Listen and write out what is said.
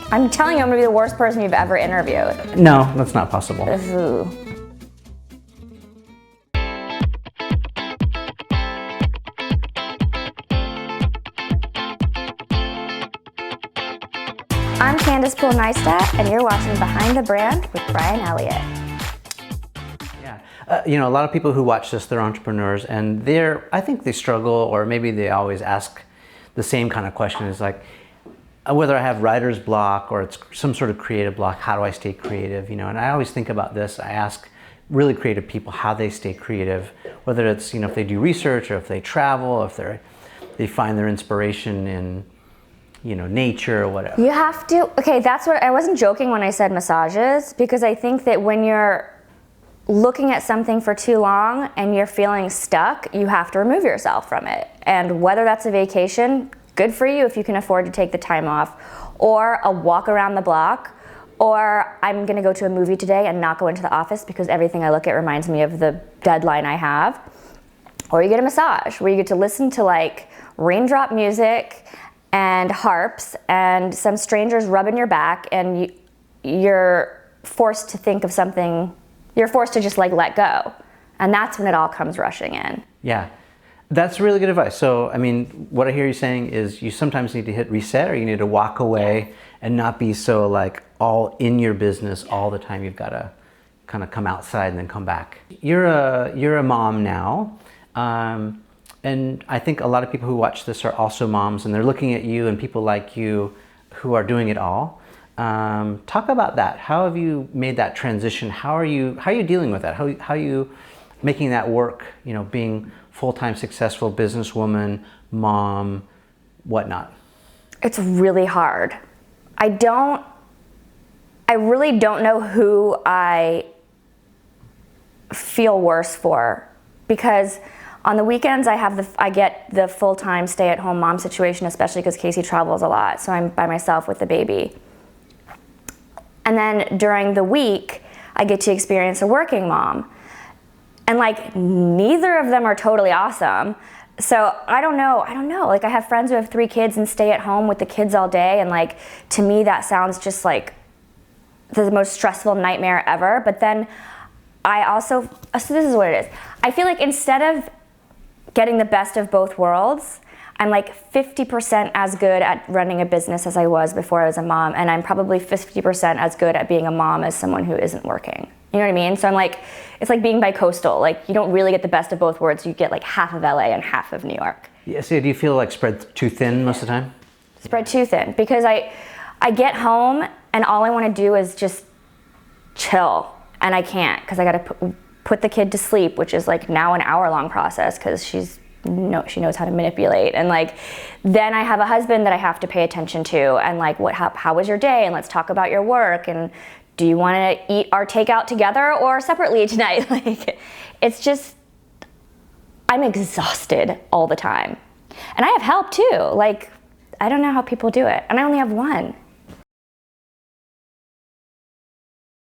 I'm telling you, I'm gonna be the worst person you've ever interviewed. No, that's not possible. Ooh. I'm Candice Pool Neistat, and you're watching Behind the Brand with Bryan Elliott. Yeah, a lot of people who watch this, they're entrepreneurs, and I think they struggle, or maybe they always ask the same kind of question, is like, whether I have writer's block or it's some sort of creative block, how do I stay creative? And I always think about this. I ask really creative people how they stay creative, whether it's, if they do research or if they travel, if they find their inspiration in, nature or whatever. You have to, okay, that's what, I wasn't joking when I said massages, because I think that when you're looking at something for too long and you're feeling stuck, you have to remove yourself from it. And whether that's a vacation, good for you if you can afford to take the time off, or a walk around the block, or I'm gonna go to a movie today and not go into the office because everything I look at reminds me of the deadline I have, or you get a massage where you get to listen to like raindrop music and harps and some strangers rubbing your back, and you're forced to think of something, you're forced to just like let go. And that's when it all comes rushing in. Yeah, that's really good advice. So, what I hear you saying is you sometimes need to hit reset, or you need to walk away and not be so like all in your business all the time. You've got to kind of come outside and then come back. You're a mom now. And I think a lot of people who watch this are also moms, and they're looking at you and people like you who are doing it all. Talk about that. How have you made that transition? How are you dealing with that? How are you making that work? Being full-time successful businesswoman, mom, whatnot. It's really hard. I really don't know who I feel worse for, because on the weekends I get the full-time stay-at-home mom situation, especially because Casey travels a lot, so I'm by myself with the baby. And then during the week, I get to experience a working mom. And like, neither of them are totally awesome. So I don't know. Like, I have friends who have 3 kids and stay at home with the kids all day, and like, to me that sounds just like the most stressful nightmare ever. But then so this is what it is. I feel like instead of getting the best of both worlds, I'm like 50% as good at running a business as I was before I was a mom, and I'm probably 50% as good at being a mom as someone who isn't working. You know what I mean? So I'm like, it's like being bi-coastal. Like, you don't really get the best of both worlds. You get like half of LA and half of New York. Yeah, so do you feel like spread too thin most of the time? Spread too thin, because I get home and all I want to do is just chill, and I can't, because I got to put the kid to sleep, which is like now an hour-long process because she knows how to manipulate. And like, then I have a husband that I have to pay attention to, and like, how was your day? And let's talk about your work. And do you want to eat our takeout together or separately tonight? Like, it's just, I'm exhausted all the time. And I have help too. Like, I don't know how people do it. And I only have one.